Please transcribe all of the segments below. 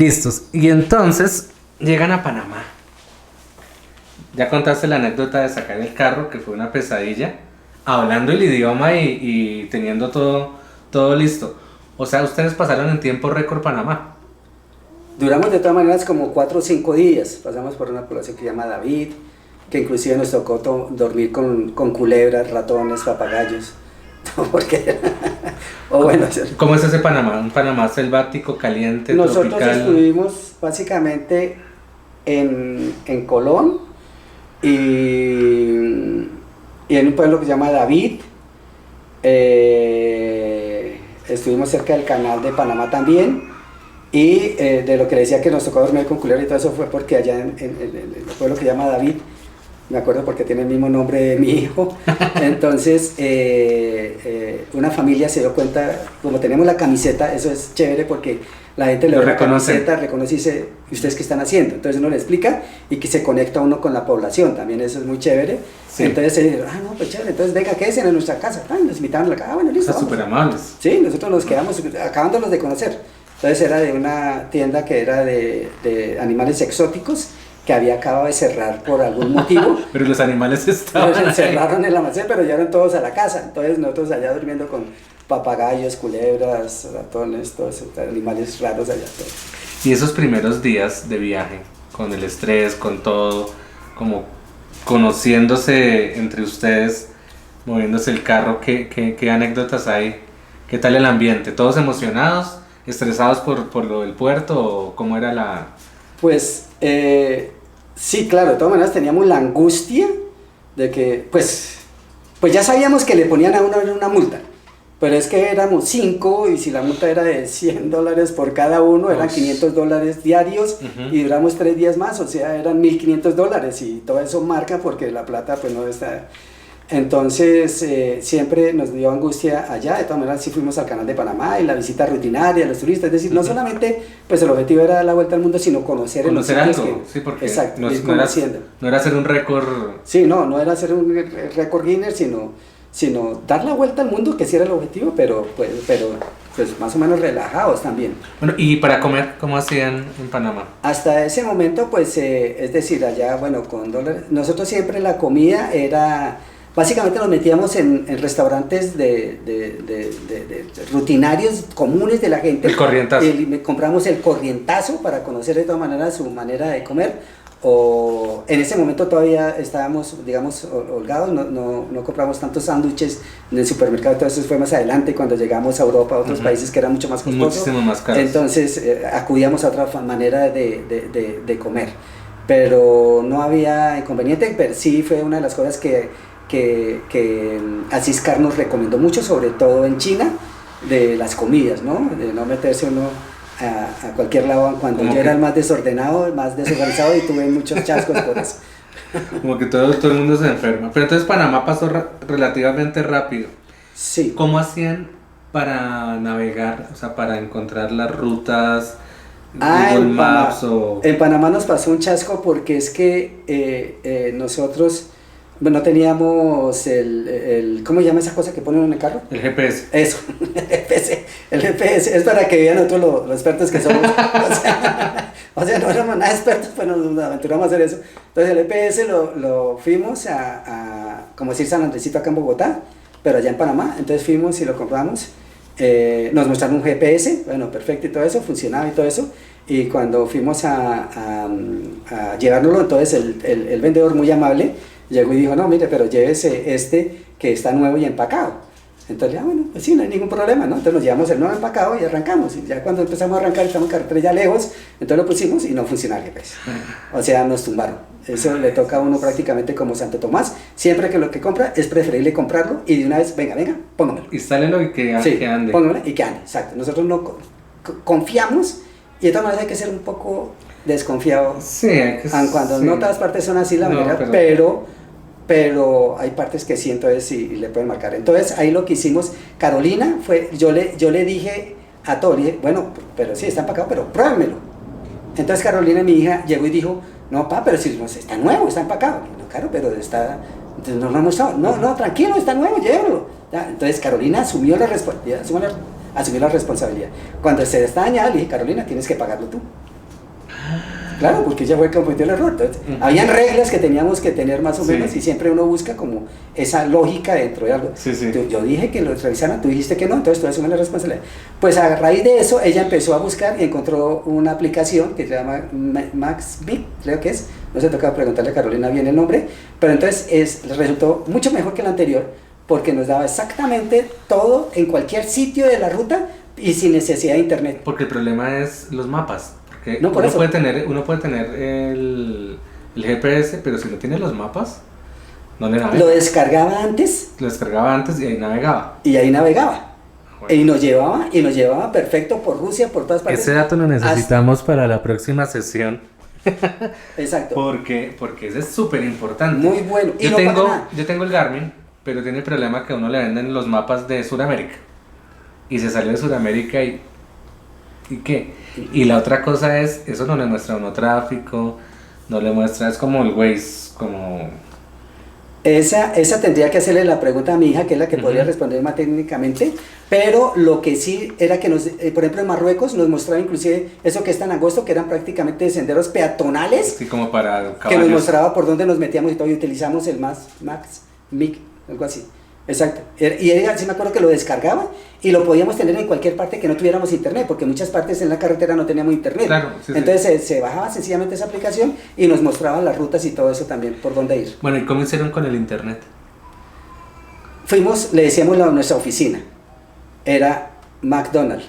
Listos. Y entonces llegan a Panamá. Ya contaste la anécdota de sacar el carro, que fue una pesadilla, hablando el idioma y teniendo todo listo. O sea, ustedes pasaron en tiempo récord Panamá. Duramos de todas maneras como 4 o 5 días. Pasamos por una población que se llama David, que inclusive nos tocó dormir con culebras, ratones, papagayos. Porque, o bueno, ¿Cómo es ese Panamá? ¿Un Panamá selvático, caliente, nosotros tropical? estuvimos básicamente en Colón y en un pueblo que se llama David. Estuvimos cerca del canal de Panamá también. Y de lo que le decía que nos tocó dormir con culebra y todo eso fue porque allá en el pueblo que se llama David, me acuerdo porque tiene el mismo nombre de mi hijo, entonces una familia se dio cuenta, como tenemos la camiseta, eso es chévere porque la gente le ve la camiseta, reconoce y dice, ¿y ustedes qué están haciendo? Entonces uno le explica y que se conecta uno con la población, también eso es muy chévere. Sí. Entonces se dice, no, pues chévere, entonces venga, quédense en nuestra casa, nos invitaron a la casa, bueno, listo. Son súper amables. Sí, nosotros nos quedamos acabándolos de conocer. Entonces era de una tienda que era de animales exóticos que había acabado de cerrar por algún motivo. Pero los animales estaban ahí. Cerraron el almacén, pero llegaron todos a la casa. Entonces nosotros allá durmiendo con papagayos, culebras, ratones, todos esos animales raros allá. Todos. Y esos primeros días de viaje, con el estrés, con todo, como conociéndose entre ustedes, moviéndose el carro, ¿qué anécdotas hay? ¿Qué tal el ambiente? ¿Todos emocionados? ¿Estresados por lo del puerto o cómo era la...? Pues sí, claro, de todas maneras teníamos la angustia de que, pues ya sabíamos que le ponían a uno una multa, pero es que éramos 5 y si la multa era de $100 por cada uno, eran $500 diarios y duramos 3 días más, o sea, eran $1,500 y todo eso marca porque la plata pues no está... Entonces siempre nos dio angustia allá, de todas maneras sí fuimos al canal de Panamá y la visita rutinaria a los turistas, es decir, no solamente pues el objetivo era dar la vuelta al mundo, sino conocer algo, que, sí, porque exacto, no era hacer un récord. Sí, no era hacer un récord Guinness, sino dar la vuelta al mundo, que sí era el objetivo, pero más o menos relajados también. Bueno, ¿y para comer cómo hacían en Panamá? Hasta ese momento pues es decir, allá bueno, con dólares, nosotros siempre la comida era... Básicamente nos metíamos en restaurantes de rutinarios comunes de la gente. El corrientazo. Compramos el corrientazo para conocer de todas maneras su manera de comer. O en ese momento todavía estábamos, digamos, holgados, no compramos tantos sándwiches en el supermercado. Todo eso fue más adelante cuando llegamos a Europa, a otros países que eran mucho más costosos. Muchísimo más caros. Entonces acudíamos a otra manera de comer. Pero no había inconveniente, pero sí fue una de las cosas que Asís Carr nos recomendó mucho, sobre todo en China, de las comidas, ¿no? De no meterse uno a cualquier lado cuando yo era el más desordenado, más desorganizado y tuve muchos chascos por eso. Como que todo el mundo se enferma. Pero entonces Panamá pasó relativamente rápido. Sí. ¿Cómo hacían para navegar, o sea, para encontrar las rutas, Google Maps o...? En Panamá nos pasó un chasco porque es que nosotros... no teníamos ¿cómo se llama esa cosa que ponen en el carro? El GPS. Eso, el GPS es para que vean nosotros los expertos que somos. O sea, no éramos nada expertos, pues nos aventuramos a hacer eso. Entonces el GPS lo fuimos como decir San Andresito acá en Bogotá, pero allá en Panamá. Entonces fuimos y lo compramos. Nos mostraron un GPS, bueno, perfecto y todo eso, funcionaba y todo eso. Y cuando fuimos a llevárnoslo, entonces el vendedor muy amable llegó y dijo, no, mire, pero llévese este que está nuevo y empacado. Entonces, bueno, pues sí, no hay ningún problema, ¿no? Entonces nos llevamos el nuevo empacado y arrancamos. Y ya cuando empezamos a arrancar, estamos en carretera ya lejos, entonces lo pusimos y no funcionaba el GPS. O sea, nos tumbaron. Eso le toca a uno prácticamente como Santo Tomás. Siempre que lo que compra es preferible comprarlo y de una vez, venga, póngamelo. Instálenlo y que ande. Póngamelo y que ande, exacto. Nosotros no confiamos y de todas maneras hay que ser un poco desconfiado. Sí, cuando sí. No todas partes son así, la manera, pero hay partes que sí, entonces sí le pueden marcar. Entonces ahí lo que hicimos, Carolina, yo le dije a todos, bueno, pero sí, está empacado, pero pruébemelo. Entonces Carolina, mi hija, llegó y dijo, no, pa, pero si está nuevo, está empacado. No, claro, pero está, entonces no lo hemos usado. No, tranquilo, está nuevo, llévelo. Entonces Carolina asumió la responsabilidad, asumir la responsabilidad. Cuando se está dañada, le dije, Carolina, tienes que pagarlo tú. Claro, porque ella fue el que cometió el error. Entonces, habían reglas que teníamos que tener más o menos, y siempre uno busca como esa lógica dentro de algo. Yo dije que lo revisaran, tú dijiste que no, entonces tú asumes la responsabilidad. Pues a raíz de eso, ella empezó a buscar y encontró una aplicación que se llama MaxBit, creo que es. No se toca preguntarle a Carolina bien el nombre, pero entonces resultó mucho mejor que la anterior, porque nos daba exactamente todo en cualquier sitio de la ruta y sin necesidad de internet. Porque el problema es los mapas. No, uno puede tener el GPS, pero si no tiene los mapas, no le navega. Lo descargaba antes. Lo descargaba antes y ahí navegaba. Bueno. Y nos llevaba perfecto por Rusia, por todas partes. Ese dato lo necesitamos para la próxima sesión. Exacto. Porque ese es súper importante. Muy bueno. Yo tengo el Garmin, pero tiene el problema que a uno le venden los mapas de Sudamérica. Y se salió de Sudamérica ¿y qué? Y la otra cosa es, eso no le muestra a uno tráfico, no le muestra, es como el Waze, como... Esa tendría que hacerle la pregunta a mi hija, que es la que podría responder más técnicamente, pero lo que sí era que por ejemplo en Marruecos nos mostraba inclusive eso que es tan angosto, que eran prácticamente senderos peatonales, sí, como para caballos, que nos mostraba por dónde nos metíamos y todo, y utilizamos el MaxMic, algo así. Exacto, y ella sí me acuerdo que lo descargaba y lo podíamos tener en cualquier parte que no tuviéramos internet, porque muchas partes en la carretera no teníamos internet. Claro, entonces se bajaba sencillamente esa aplicación y nos mostraba las rutas y todo eso también, por dónde ir. Bueno, ¿y cómo hicieron con el internet? Fuimos, le decíamos a nuestra oficina, era McDonald's.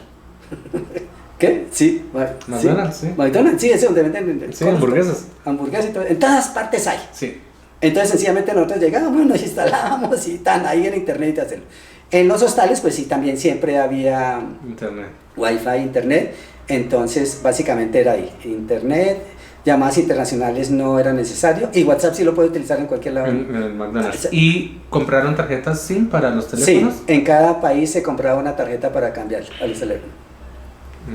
¿Qué? Sí, McDonald's, sí. McDonald's, sí, ese donde venden hamburguesas. Hamburguesas y todo, en todas partes hay. Sí. Entonces sencillamente nosotros llegábamos, nos instalábamos y tan ahí en internet y hacerlo. En los hostales pues sí también siempre había internet, wifi, internet, entonces básicamente era ahí, internet, llamadas internacionales no era necesario y WhatsApp sí lo puede utilizar en cualquier lado. En el McDonald's. ¿Y compraron tarjetas SIM para los teléfonos? Sí, en cada país se compraba una tarjeta para cambiar a los teléfonos.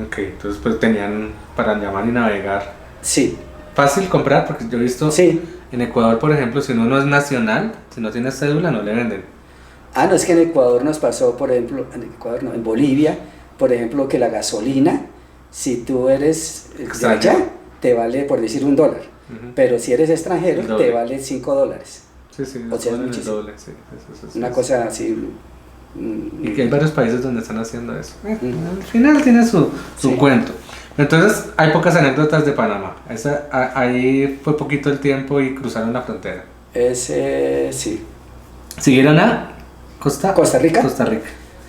Ok, entonces pues tenían para llamar y navegar. Sí. Fácil comprar, porque yo he visto... Sí. En Ecuador, por ejemplo, si uno no es nacional, si no tiene cédula, no le venden. No, es que en Ecuador nos pasó, por ejemplo, en Bolivia, por ejemplo, que la gasolina, si tú eres de allá, te vale, por decir, $1, pero si eres extranjero, te vale $5. Sí, o sea, es muchísimo. doble, sí. Una cosa así. Y que hay varios países donde están haciendo eso. Al final tiene su cuento. Entonces, hay pocas anécdotas de Panamá. Ahí fue poquito el tiempo y cruzaron la frontera. Sí. ¿Siguieron a Costa Rica?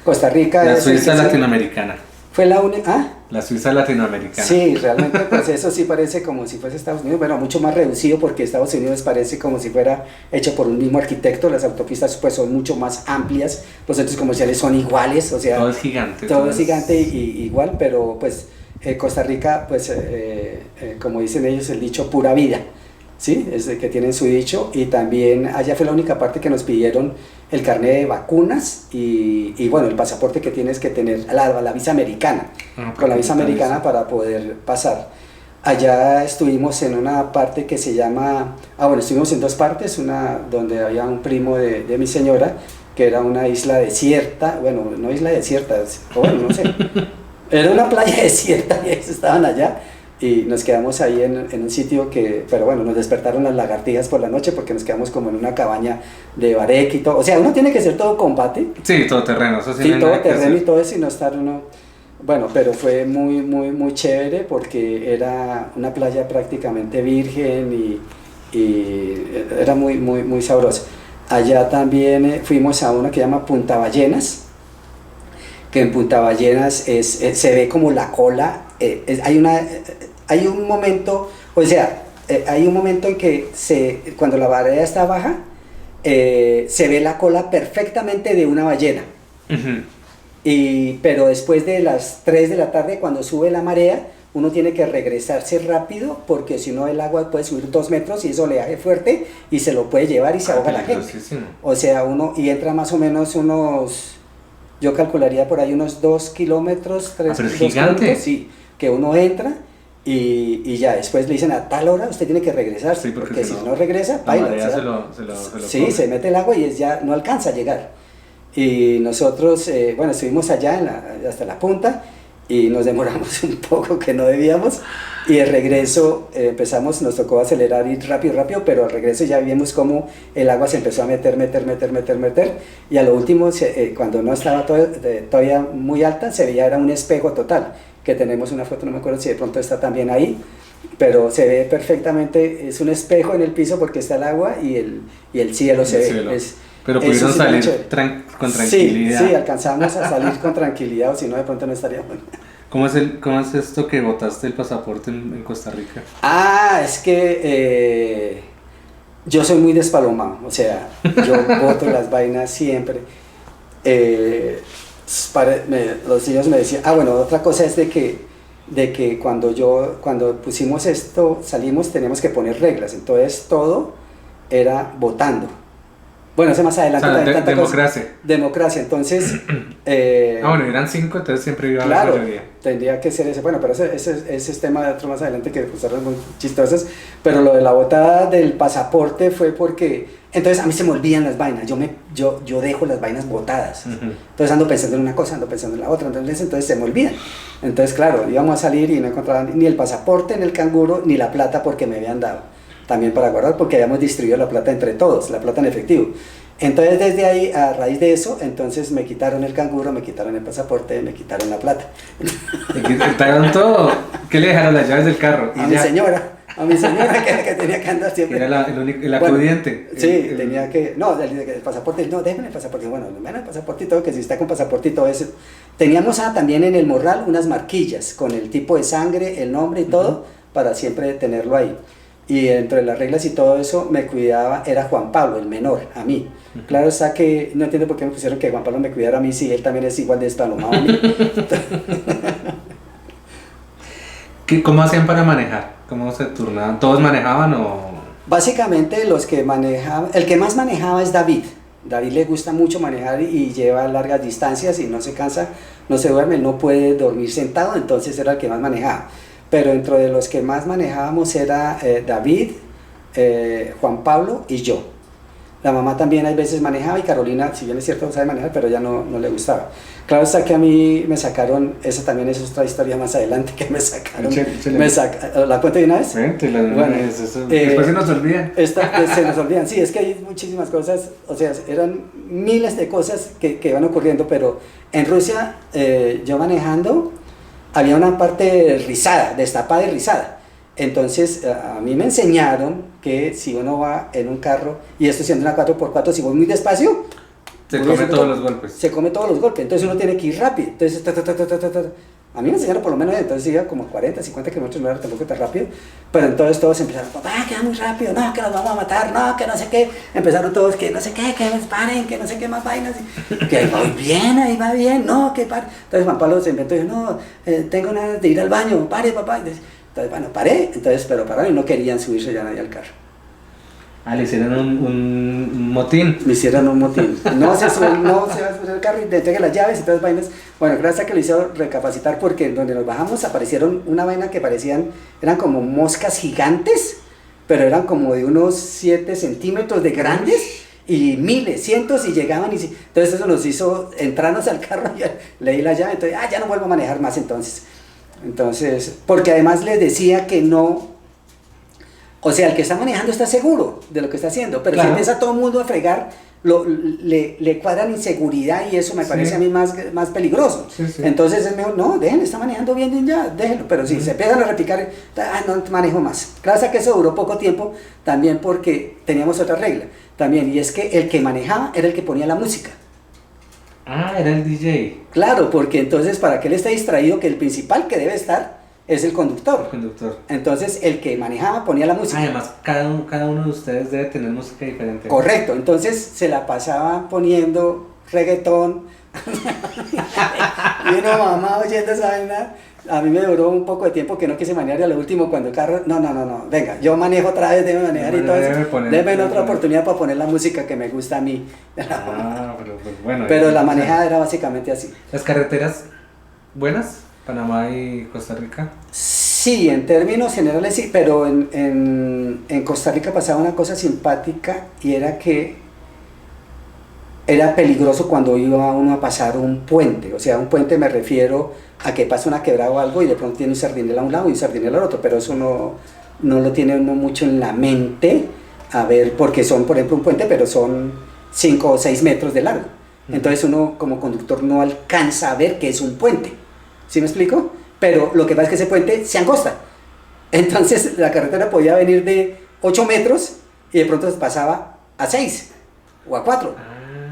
Costa Rica. La Suiza latinoamericana. Fue la única. La Suiza latinoamericana. Sí, realmente pues eso sí parece como si fuese Estados Unidos, bueno, mucho más reducido, porque Estados Unidos parece como si fuera hecho por un mismo arquitecto. Las autopistas pues son mucho más amplias, los centros comerciales son iguales, o sea, todo es gigante. Todo es gigante y igual, pero pues Costa Rica, pues como dicen ellos, el dicho pura vida, ¿sí? Es de que tienen su dicho. Y también allá fue la única parte que nos pidieron el carnet de vacunas y bueno, el pasaporte que tienes que tener, la visa americana, con la visa americana para poder pasar. Allá estuvimos en una parte que se llama, estuvimos en dos partes, una donde había un primo de mi señora, que era una isla desierta, bueno, no isla desierta, no sé, era una playa desierta y ellos estaban allá. Y nos quedamos ahí en un sitio pero bueno, nos despertaron las lagartijas por la noche porque nos quedamos como en una cabaña de bareque y todo. O sea, uno tiene que ser todo combate. Sí, todo terreno, eso sí. Sí, todo terreno y todo eso y no estar uno... Bueno, pero fue muy, muy, muy chévere porque era una playa prácticamente virgen y era muy, muy, muy sabrosa. Allá también fuimos a una que se llama Punta Ballenas, que en Punta Ballenas se ve como la cola. Hay un momento, hay un momento en que cuando la marea está baja, se ve la cola perfectamente de una ballena. Pero después de las 3 de la tarde, cuando sube la marea, uno tiene que regresarse rápido, porque si no el agua puede subir 2 metros y eso oleaje fuerte y se lo puede llevar y se ahoga la gente. O sea, y entra más o menos yo calcularía por ahí unos 2 kilómetros, 3 pero es gigante. Sí, que uno entra y ya después le dicen a tal hora usted tiene que regresarse, porque si no regresa, baila. Se lo sí, se mete el agua y ya no alcanza a llegar. Y nosotros, bueno, estuvimos allá hasta la punta y nos demoramos un poco que no debíamos. Y de regreso empezamos, nos tocó acelerar, ir rápido, rápido, pero al regreso ya vimos cómo el agua se empezó a meter. Y a lo último, cuando no estaba todavía muy alta, se veía, era un espejo total. Que tenemos una foto, no me acuerdo si de pronto está también ahí, pero se ve perfectamente, es un espejo en el piso porque está el agua y el cielo se ve. Pero pudieron salir con tranquilidad. Sí, alcanzamos a salir con tranquilidad, o si no, de pronto no estaríamos. ¿Cómo es esto que botaste el pasaporte en Costa Rica? Es que yo soy muy despalomado, o sea, yo boto las vainas siempre. Los niños me decían, bueno, otra cosa es de que cuando pusimos esto, salimos, teníamos que poner reglas, entonces todo era votando. Bueno, eso más adelante. O sea, democracia. Democracia, entonces... bueno, eran 5, entonces siempre iba a claro, haber mayoría. Tendría que ser ese. Bueno, pero ese es tema de otro más adelante que pues eran muy chistosas. Pero lo de la botada del pasaporte fue porque... Entonces a mí se me olvidan las vainas. Yo dejo las vainas botadas. Entonces ando pensando en una cosa, ando pensando en la otra. Entonces se me olvidan. Entonces, claro, íbamos a salir y no encontraban ni el pasaporte en el canguro, ni la plata porque me habían dado. También para guardar porque habíamos distribuido la plata entre todos, la plata en efectivo. Entonces desde ahí, a raíz de eso, entonces me quitaron el canguro, me quitaron el pasaporte, me quitaron la plata. ¿Y quitaron todo? ¿Qué le dejaron las llaves del carro? A mi señora que tenía que andar siempre. Era el acudiente. Bueno, sí, tenía que, no, el pasaporte, no, déjame el pasaporte, bueno, el pasaporte y todo, que si está con pasaporte y todo eso. Teníamos también en el morral unas marquillas con el tipo de sangre, el nombre y todo, para siempre tenerlo ahí. Y entre las reglas y todo eso me cuidaba, era Juan Pablo, el menor, a mí. Claro está que no entiendo por qué me pusieron que Juan Pablo me cuidara a mí si él también es igual de despalomado a mí. ¿Cómo hacían para manejar? ¿Cómo se turnaban? ¿Todos manejaban o...? Básicamente los que manejaban, el que más manejaba es David. David le gusta mucho manejar y lleva largas distancias y no se cansa, no se duerme, no puede dormir sentado, entonces era el que más manejaba. Pero dentro de los que más manejábamos era David, Juan Pablo y yo. La mamá también a veces manejaba y Carolina, si bien es cierto, sabe manejar, pero ya no le gustaba. Claro está que a mí me sacaron, esa también es otra historia más adelante que me sacaron. ¿La cuento de una vez? Después se nos olvidan. Se nos olvidan, sí, es que hay muchísimas cosas, o sea, eran miles de cosas que van ocurriendo, pero en Rusia yo manejando... había una parte rizada, destapada y rizada. Entonces a mí me enseñaron que si uno va en un carro, y esto siendo una 4x4, si voy muy despacio, se come todos los golpes. Se come todos los golpes, entonces uno tiene que ir rápido. Entonces, a mí me enseñaron por lo menos, entonces iba como 40, 50 kilómetros por hora, tampoco tan rápido. Pero entonces todos empezaron, papá, que va muy rápido, no, que nos vamos a matar, no, que no sé qué. Empezaron todos, que no sé qué, que paren, que no sé qué más vainas. Que ahí va bien, no, que pare. Entonces Juan Pablo se inventó y dijo, no, tengo ganas de ir al baño, pare, papá. Entonces, bueno, paré, pero pararon y no querían subirse ya nadie al carro. Le hicieron un motín. Me hicieron un motín. No se va a subir el carro y le entregué las llaves y todas las vainas. Bueno, gracias a que lo hicieron recapacitar porque en donde nos bajamos aparecieron una vaina que eran como moscas gigantes, pero eran como de unos 7 centímetros de grandes y miles, cientos y llegaban entonces eso nos hizo entrarnos al carro y leí la llave, entonces ya no vuelvo a manejar más entonces, porque además les decía que no. O sea, el que está manejando está seguro de lo que está haciendo, pero claro, si empieza todo el mundo a fregar, le cuadran inseguridad y eso me parece a mí más peligroso. Sí. Entonces es mejor, no, déjenlo, está manejando bien ya, déjenlo. Pero si se empiezan a repicar, no manejo más. Claro que eso duró poco tiempo también porque teníamos otra regla también, y es que el que manejaba era el que ponía la música. Era el DJ. Claro, porque entonces para que él esté distraído, que el principal que debe estar es el conductor. Entonces el que manejaba ponía la música. Además, cada uno de ustedes debe tener música diferente. Correcto, entonces se la pasaba poniendo reggaetón. Y uno mamá oyendo esa vaina. A mí me duró un poco de tiempo que no quise manejar y a lo último cuando el carro, no, venga, yo manejo otra vez, déjeme manejar y todo eso. Déjeme otra oportunidad para poner la música que me gusta a mí. Pero la manejada era básicamente así. ¿Las carreteras buenas? ¿Panamá y Costa Rica? Sí, en términos generales sí, pero en Costa Rica pasaba una cosa simpática y era que era peligroso cuando iba uno a pasar un puente. O sea, un puente me refiero a que pasa una quebrada o algo y de pronto tiene un sardinel a un lado y un sardinel al otro, pero eso no lo tiene uno mucho en la mente, a ver, porque son, por ejemplo, un puente, pero son 5 o 6 metros de largo. Entonces uno como conductor no alcanza a ver que es un puente. ¿Sí me explico? Pero lo que pasa es que ese puente se angosta. Entonces la carretera podía venir de 8 metros y de pronto pasaba a 6 o a 4.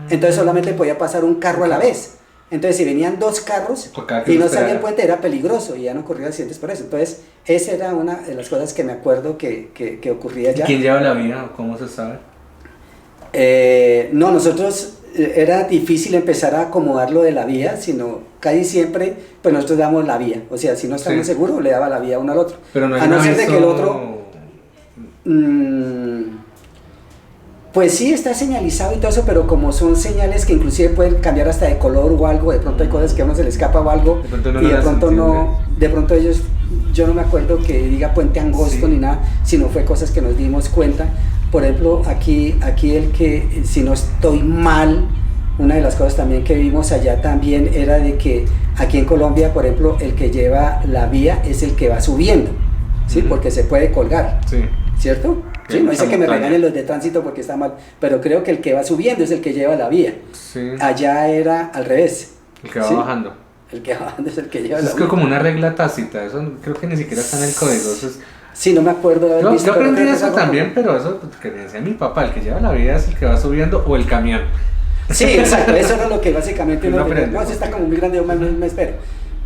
Entonces solamente podía pasar un carro a la vez. Entonces si venían 2 carros y no salía el puente era peligroso y ya no ocurrían accidentes por eso. Entonces esa era una de las cosas que me acuerdo que ocurría ya. ¿Quién lleva la vía? ¿Cómo se sabe? No, nosotros era difícil empezar a acomodar lo de la vía, sino casi siempre pues nosotros damos la vía. O sea, si no estábamos seguros le daba la vía uno al otro. Pero no hay a no ser de que el otro... Pues sí, está señalizado y todo eso, pero como son señales que inclusive pueden cambiar hasta de color o algo, de pronto hay cosas que a uno se le escapa o algo, y de pronto no, de pronto ellos, yo no me acuerdo que diga puente angosto ni nada, sino fue cosas que nos dimos cuenta. Por ejemplo, aquí el que, si no estoy mal, una de las cosas también que vimos allá también era de que aquí en Colombia, por ejemplo, el que lleva la vía es el que va subiendo, ¿sí? Porque se puede colgar, ¿cierto? Sí, no dice que me regañen los de tránsito porque está mal, pero creo que el que va subiendo es el que lleva la vía. Allá era al revés. El que va bajando. El que va bajando es el que lleva la vía. Es como una regla tácita, eso creo que ni siquiera está en el código. Sí, no me acuerdo de haber visto. Yo aprendí eso también, pero eso que me decía mi papá, el que lleva la vía es el que va subiendo o el camión. Sí, exacto, eso era lo que básicamente uno aprende. No, eso está como muy grande, yo me espero.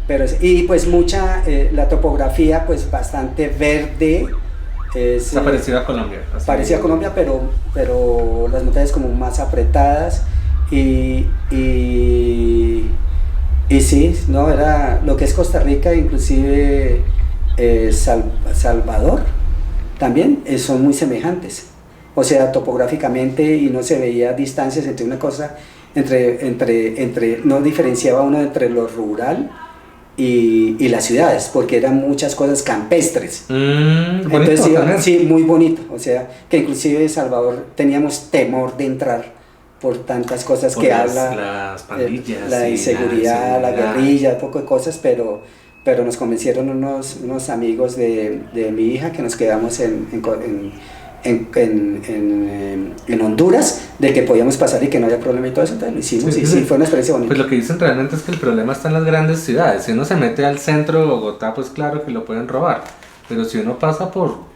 Pero, y pues mucha, la topografía pues bastante verde. Está parecida a Colombia. Parecida a Colombia, pero las montañas como más apretadas y sí, no, era lo que es Costa Rica, inclusive Salvador, también son muy semejantes. O sea, topográficamente y no se veía distancias entre una cosa, no diferenciaba uno entre lo rural y las ciudades, porque eran muchas cosas campestres. Entonces sí, muy bonito, o sea, que inclusive en Salvador teníamos temor de entrar por tantas cosas por que habla, las pandillas, la inseguridad, la guerrilla, poco de cosas, pero nos convencieron unos amigos de mi hija que nos quedamos en Honduras, de que podíamos pasar y que no había problema y todo eso, entonces lo hicimos sí, fue una experiencia bonita. Pues lo que dicen realmente es que el problema está en las grandes ciudades. Si uno se mete al centro de Bogotá, pues claro que lo pueden robar, pero si uno pasa por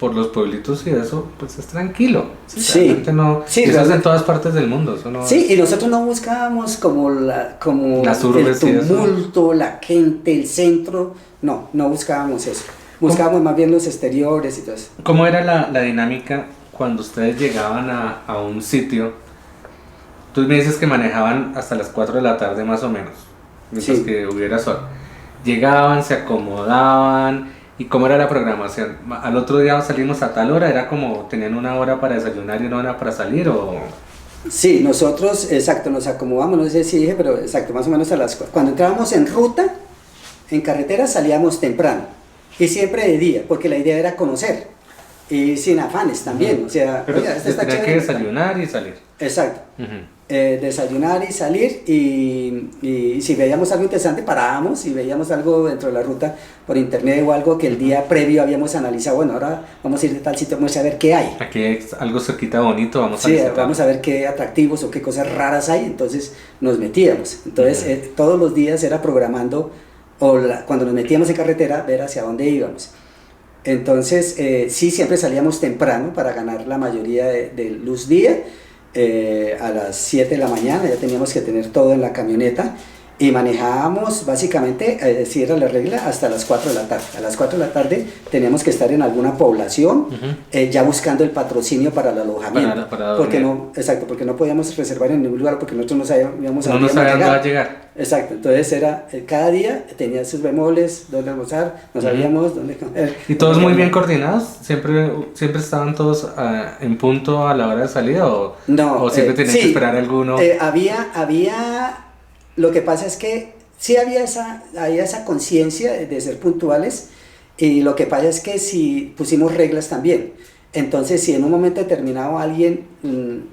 los pueblitos y eso, pues es tranquilo. Realmente no, eso es en todas partes del mundo. Eso no y nosotros no buscábamos como las urbes, el tumulto, la gente, el centro, no buscábamos eso. Buscábamos más bien los exteriores y todo eso. ¿Cómo era la dinámica cuando ustedes llegaban a un sitio? Tú me dices que manejaban hasta las 4 de la tarde más o menos, mientras que hubiera sol. Llegaban, se acomodaban, ¿y cómo era la programación? ¿Al otro día salimos a tal hora? ¿Era como tenían una hora para desayunar y una hora para salir o...? Sí, nosotros, exacto, nos acomodamos, no sé si dije, pero exacto, más o menos cuando entrábamos en ruta, en carretera salíamos temprano. Y siempre de día, porque la idea era conocer, y sin afanes también, o sea, pero tenía que desayunar y salir. Exacto, desayunar y salir, y si veíamos algo interesante parábamos, y veíamos algo dentro de la ruta por internet o algo que el día previo habíamos analizado, bueno, ahora vamos a ir de tal sitio, vamos a ver qué hay. Aquí hay algo cerquita bonito, vamos a visitar. Vamos a ver qué atractivos o qué cosas raras hay, entonces nos metíamos, entonces todos los días era programando, cuando nos metíamos en carretera, ver hacia dónde íbamos. Entonces, sí, siempre salíamos temprano para ganar la mayoría de luz día. A las 7 de la mañana ya teníamos que tener todo en la camioneta y manejábamos básicamente, si era la regla, hasta las 4 de la tarde. A las 4 de la tarde teníamos que estar en alguna población, ya buscando el patrocinio para el alojamiento. Porque no podíamos reservar en ningún lugar porque nosotros no sabíamos a dónde iba a llegar. Exacto, entonces era, cada día tenía sus bemoles, dónde almorzar, no sabíamos dónde comer. ¿Y todos muy bien coordinados? ¿Siempre estaban todos en punto a la hora de salida o siempre tenían que esperar alguno? Había, lo que pasa es que sí había esa conciencia de ser puntuales, y lo que pasa es que sí pusimos reglas también. Entonces, si en un momento determinado alguien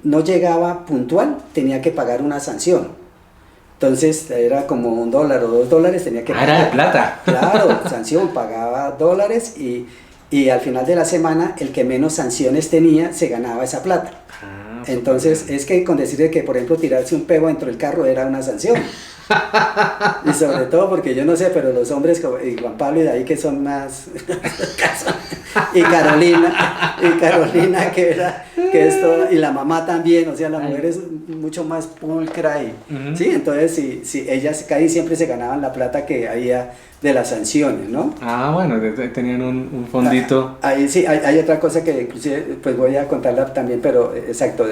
no llegaba puntual, tenía que pagar una sanción. Entonces, era como $1 o $2, tenía que pagar. Era de plata. Claro, sanción, pagaba dólares y al final de la semana, el que menos sanciones tenía, se ganaba esa plata. Entonces, es que con decirle que, por ejemplo, tirarse un pego dentro del carro era una sanción. Y sobre todo porque yo no sé, pero los hombres como y Juan Pablo y de ahí que son más y Carolina que es toda, y la mamá también, o sea, la mujer es mucho más pulcra y sí, entonces si ellas casi siempre se ganaban la plata que había de las sanciones, ¿no? Bueno, tenían un fondito. Ahí sí, hay otra cosa que inclusive pues voy a contarla también, pero exacto,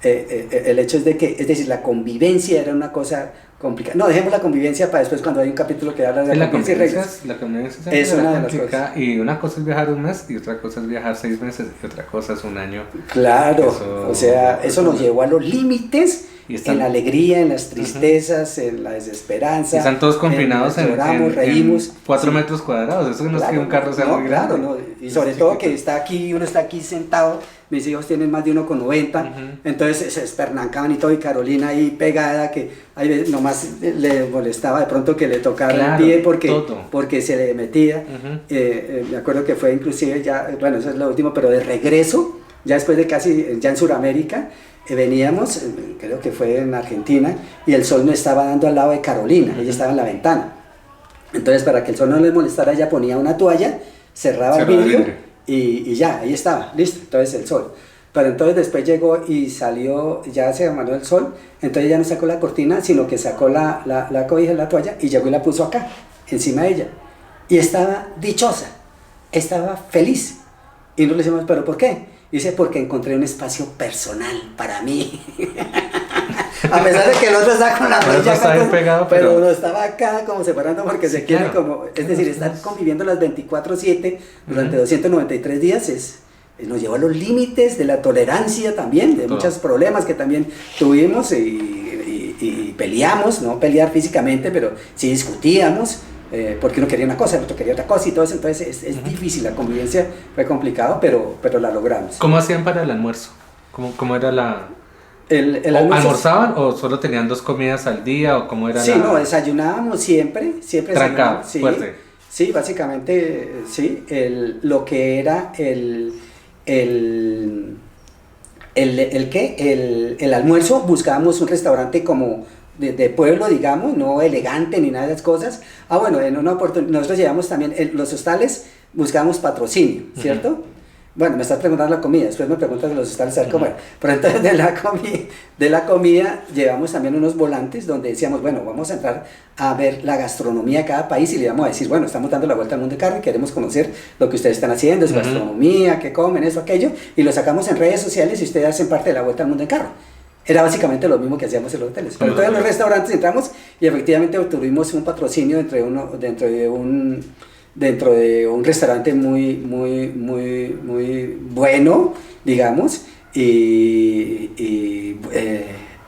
el hecho es de que, es decir, la convivencia era una cosa complicada. No, dejemos la convivencia para después cuando hay un capítulo que habla de la convivencia y reglas. La convivencia es una de las cosas. Y una cosa es viajar un mes y otra cosa es viajar 6 meses y otra cosa es un año. Claro, o sea, eso nos llevó a los límites. En la alegría, en las tristezas, en la desesperanza. Y están todos confinados lloramos, reímos. 4 metros cuadrados, eso no es que un carro sea muy grande. Claro, y sobre todo que uno está aquí sentado, mis hijos tienen más de 1,90, entonces se espernancaban y todo, y Carolina ahí pegada, que ahí nomás le molestaba de pronto que le tocara el pie porque se le metía. Me acuerdo que fue inclusive ya, bueno, eso es lo último, pero de regreso, ya después de casi, ya en Sudamérica, veníamos, creo que fue en Argentina, y el sol no estaba dando al lado de Carolina, ella estaba en la ventana. Entonces, para que el sol no le molestara, ella ponía una toalla, cerraba el vidrio y ya, ahí estaba, listo, entonces el sol. Pero entonces después llegó y salió, ya se amanó el sol, entonces ya no sacó la cortina, sino que sacó la cobija, la toalla, y llegó y la puso acá, encima de ella. Y estaba dichosa, estaba feliz. Y nos le decimos, ¿pero por qué? Dice, porque encontré un espacio personal para mí. A pesar de que el otro está con la rodilla acá, pegado, pero uno estaba acá como separando porque se quiere como, es decir, estar conviviendo las 24/7 durante 293 días nos llevó a los límites de la tolerancia también, de muchos problemas que también tuvimos y peleamos, no pelear físicamente, pero sí discutíamos. Porque uno quería una cosa, el otro quería otra cosa y todo eso, entonces es difícil, la convivencia fue complicado, pero la logramos. ¿Cómo hacían para el almuerzo? ¿Cómo era la...? El almuerzo, ¿almorzaban o solo tenían 2 comidas al día o cómo era sí, no, desayunábamos siempre trancado, sí, fuerte. Sí, básicamente, sí, lo que era el almuerzo, buscábamos un restaurante como de pueblo, digamos, no elegante ni nada de esas cosas. Bueno, en una oportunidad, nosotros llevamos también, los hostales buscábamos patrocinio, ¿cierto? Bueno, me estás preguntando la comida, después me preguntas de los hostales a ver cómo era. Pero entonces de la comida llevamos también unos volantes donde decíamos, bueno, vamos a entrar a ver la gastronomía de cada país y le vamos a decir, bueno, estamos dando la vuelta al mundo de carro y queremos conocer lo que ustedes están haciendo, su gastronomía, qué comen, eso, aquello, y lo sacamos en redes sociales y ustedes hacen parte de la vuelta al mundo de carro. Era básicamente lo mismo que hacíamos en los hoteles. Pero entonces en los restaurantes entramos y efectivamente obtuvimos un patrocinio dentro de un restaurante muy bueno, digamos,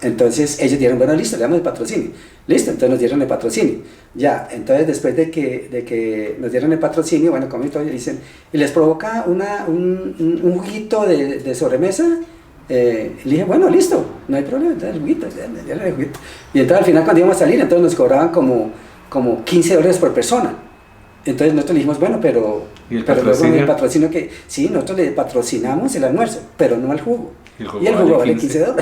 entonces ellos dijeron, bueno, listo, le damos el patrocinio. Listo, entonces nos dieron el patrocinio. Ya, entonces después de que nos dieron el patrocinio, bueno, como y todo, dicen, y les provoca un juguito de sobremesa. Le dije, bueno, listo, no hay problema, entonces el juguito. Y entonces al final cuando íbamos a salir, entonces nos cobraban como $15 por persona. Entonces nosotros le dijimos, bueno, pero luego el patrocinio que, sí, nosotros le patrocinamos el almuerzo, pero no el jugo. Y el jugo vale $15.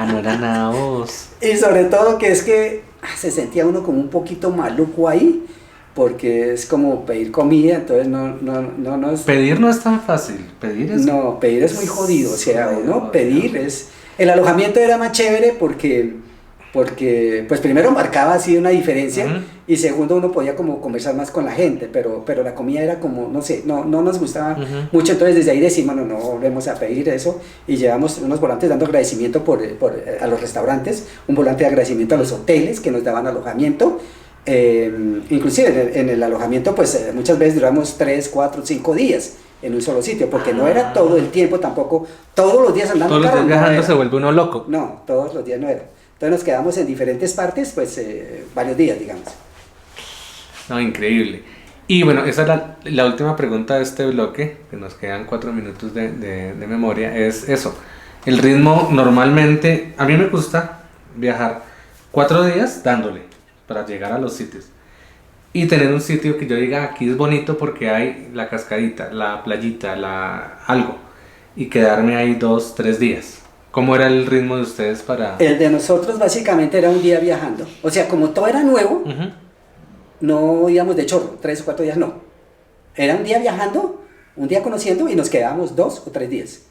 No era nada vos. Y sobre todo que es que se sentía uno como un poquito maluco ahí, porque es como pedir comida, entonces no es... Pedir no es tan fácil, pedir es... No, pedir es muy jodido, o sea, uno pedir es... El alojamiento era más chévere porque pues primero marcaba así una diferencia y segundo uno podía como conversar más con la gente, pero la comida era como, no sé, no nos gustaba mucho, entonces desde ahí decimos, no volvemos a pedir eso y llevamos unos volantes dando agradecimiento a los restaurantes, un volante de agradecimiento a los hoteles que nos daban alojamiento. Inclusive en el alojamiento pues muchas veces duramos 3, 4, 5 días en un solo sitio, porque no era todo el tiempo tampoco, todos los días andando todos los días viajando se vuelve uno loco. No, todos los días no era. Entonces nos quedamos en diferentes partes pues varios días, digamos. No, increíble. Y bueno, esa es la última pregunta de este bloque, que nos quedan 4 minutos de memoria, es eso. El ritmo normalmente, a mí me gusta viajar 4 días dándole para llegar a los sitios. Y tener un sitio que yo diga, aquí es bonito porque hay la cascadita, la playita, algo. Y quedarme ahí 2, 3 días. ¿Cómo era el ritmo de ustedes para...? El de nosotros básicamente era un día viajando. O sea, como todo era nuevo, Ujú. no íbamos de chorro, 3 o 4 días, no. Era un día viajando, un día conociendo y nos quedábamos 2 o 3 días.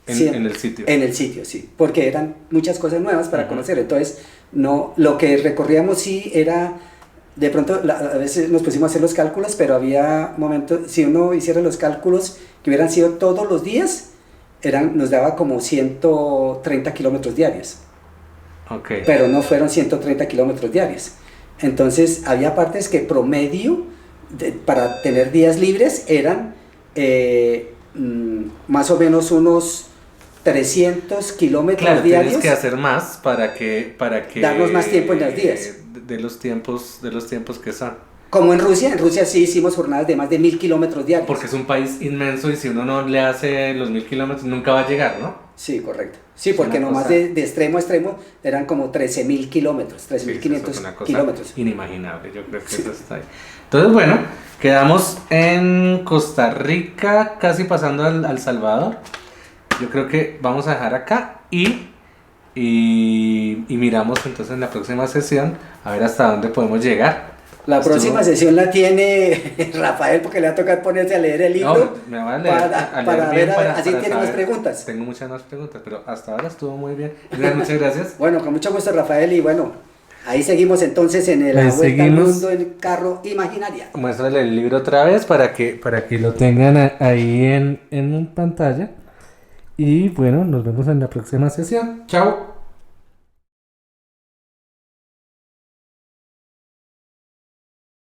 En el sitio. En el sitio, sí. Porque eran muchas cosas nuevas para Ujú. conocer. Entonces, no, lo que recorríamos sí era... De pronto, a veces nos pusimos a hacer los cálculos, pero había momentos, si uno hiciera los cálculos que hubieran sido todos los días, nos daba como 130 kilómetros diarios. Ok. Pero no fueron 130 kilómetros diarios. Entonces, había partes que promedio, para tener días libres, eran más o menos unos 300 kilómetros Claro, diarios. tienes que hacer más para que darnos más tiempo en los días. De los tiempos que son. Como en Rusia sí hicimos jornadas de más de 1000 kilómetros diarios. Porque es un país inmenso y si uno no le hace los 1000 kilómetros nunca va a llegar, ¿no? Sí, correcto. Sí, Es porque una nomás cosa- de extremo a extremo eran como 13.000 kilómetros, Sí, eso es 13.500 una cosa kilómetros. inimaginable, yo creo que eso está ahí. Entonces, bueno, quedamos en Costa Rica, casi pasando al Salvador. Yo creo que vamos a dejar acá y miramos entonces en la próxima sesión a ver hasta dónde podemos llegar. La Estuvo- próxima sesión la tiene Rafael porque le va a tocar ponerse a leer el libro. No, me voy a leer, a leer para bien ver, para, así para tiene más saber. preguntas. Tengo muchas más preguntas, pero hasta ahora estuvo muy bien. Muchas gracias. Bueno, con mucho gusto Rafael y bueno, ahí seguimos entonces en la Ahí vuelta al seguimos. mundo en carro imaginaria. Muéstrale el libro otra vez para que lo tengan ahí en pantalla. Y bueno, nos vemos en la próxima sesión. Chao.